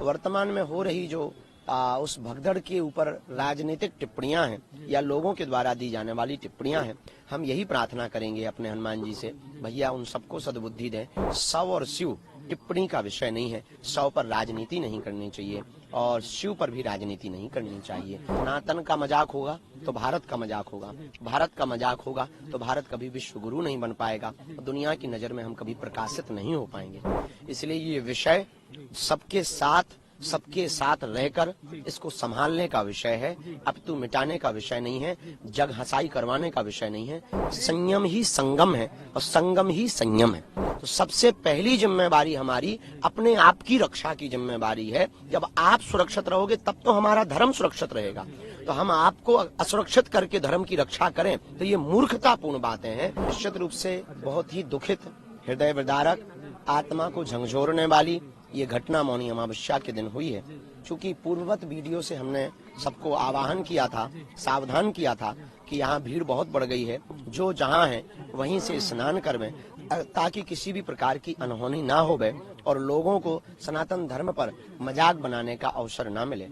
वर्तमान में हो रही जो उस भगदड़ के ऊपर राजनीतिक टिप्पणियां हैं या लोगों के द्वारा दी जाने वाली टिप्पणियां हैं, हम यही प्रार्थना करेंगे अपने हनुमान जी से, भैया उन सबको सद्बुद्धि दें। शव और शिव टिप्पणी का विषय नहीं है। शव पर राजनीति नहीं करनी चाहिए और शिव पर भी राजनीति नहीं करनी चाहिए। सनातन का मजाक होगा तो भारत का मजाक होगा, भारत का मजाक होगा तो भारत कभी विश्व गुरु नहीं बन पाएगा, दुनिया की नजर में हम कभी प्रकाशित नहीं हो पाएंगे। इसलिए ये विषय सबके साथ रहकर इसको संभालने का विषय है, अपितु मिटाने का विषय नहीं है, जग हंसाई करवाने का विषय नहीं है। संयम ही संगम है और संगम ही संयम है। तो सबसे पहली जिम्मेवारी हमारी अपने आप की रक्षा की जिम्मेवारी है। जब आप सुरक्षित रहोगे तब तो हमारा धर्म सुरक्षित रहेगा। तो हम आपको असुरक्षित करके धर्म की रक्षा करें तो ये मूर्खतापूर्ण बातें हैं। निश्चित रूप से बहुत ही दुखित, हृदय विदारक, आत्मा को झंझोरने वाली ये घटना मौनी अमावस्या के दिन हुई है। चूंकि पूर्ववत वीडियो से हमने सबको आवाहन किया था, सावधान किया था कि यहाँ भीड़ बहुत बढ़ गई है, जो जहाँ है वहीं से स्नान करवें ताकि किसी भी प्रकार की अनहोनी ना होवे और लोगों को सनातन धर्म पर मजाक बनाने का अवसर ना मिले।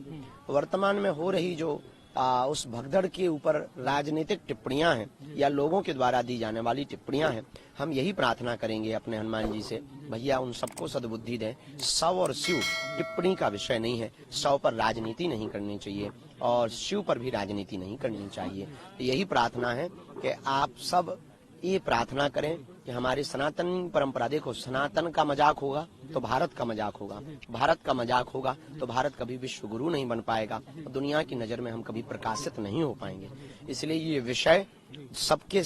वर्तमान में हो रही जो उस भगदड़ के ऊपर राजनीतिक टिप्पणियां हैं या लोगों के द्वारा दी जाने वाली टिप्पणियां हैं, हम यही प्रार्थना करेंगे अपने हनुमान जी से, भैया उन सबको सद्बुद्धि दें। शव और शिव टिप्पणी का विषय नहीं है। शव पर राजनीति नहीं करनी चाहिए और शिव पर भी राजनीति नहीं करनी चाहिए। तो यही प्रार्थना है कि आप सब ये प्रार्थना करें कि हमारी सनातन परंपरा, देखो सनातन का मजाक होगा तो भारत का मजाक होगा, भारत का मजाक होगा तो भारत कभी विश्व गुरु नहीं बन पाएगा, दुनिया की नजर में हम कभी प्रकाशित नहीं हो पाएंगे। इसलिए ये विषय सबके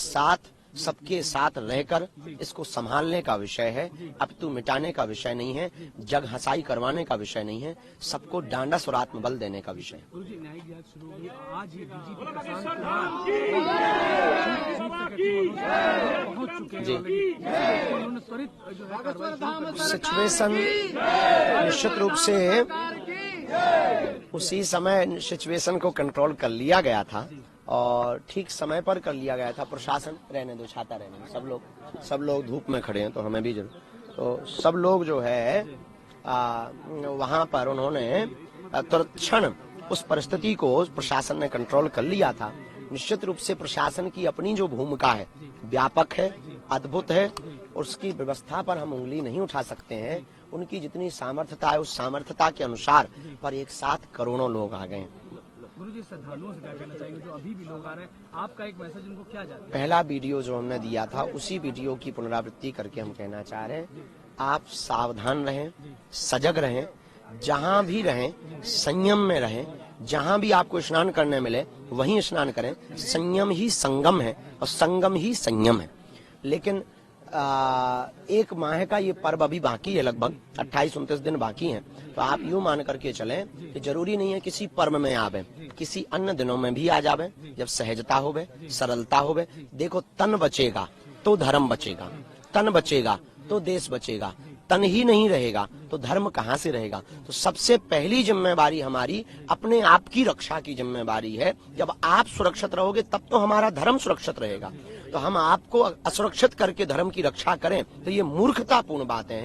साथ रहकर इसको संभालने का विषय है, अपितु मिटाने का विषय नहीं है, जग हंसाई करवाने का विषय नहीं है, सबको डांडस और आत्मबल देने का विषय है। जी, सिचुएशन निश्चित रूप से उसी समय सिचुएशन को कंट्रोल कर लिया गया था और ठीक समय पर कर लिया गया था। प्रशासन, रहने दो, छाता रहने दो, सब लोग धूप में खड़े हैं तो हमें भी जरूर, तो सब लोग जो है वहां पर उन्होंने तुरंत क्षण उस परिस्थिति को प्रशासन ने कंट्रोल कर लिया था। निश्चित रूप से प्रशासन की अपनी जो भूमिका है व्यापक है, अद्भुत है, उसकी व्यवस्था पर हम उंगली नहीं उठा सकते हैं। उनकी जितनी सामर्थ्यता है उस सामर्थ्यता के अनुसार पर एक साथ करोड़ों लोग आ गए। गुरुजी, श्रद्धालुओं से क्या कहना चाहिए जो अभी भी लोग आ रहे हैं, आपका एक मैसेज उनको क्या जाता है? पहला वीडियो जो हमने दिया था उसी वीडियो की पुनरावृत्ति करके हम कहना चाह रहे हैं, आप सावधान रहें, सजग रहें, जहां भी रहें संयम में रहें, जहां भी आपको स्नान करने मिले वहीं स्नान करें। संयम ही संगम है और संगम ही संयम है। लेकिन एक माह का ये पर्व अभी बाकी है, लगभग 28-29 दिन बाकी हैं। तो आप यूं मान करके चलें कि जरूरी नहीं है किसी पर्व में आवे, किसी अन्य दिनों में भी आ जावे, जब सहजता होवे, सरलता होवे। देखो, तन बचेगा तो धर्म बचेगा, तन बचेगा तो देश बचेगा, तन ही नहीं रहेगा तो धर्म कहाँ से रहेगा। तो सबसे पहली जिम्मेवारी हमारी अपने आप की रक्षा की जिम्मेवारी है। जब आप सुरक्षित रहोगे तब तो हमारा धर्म सुरक्षित रहेगा। तो हम आपको असुरक्षित करके धर्म की रक्षा करें तो ये मूर्खतापूर्ण बातें हैं।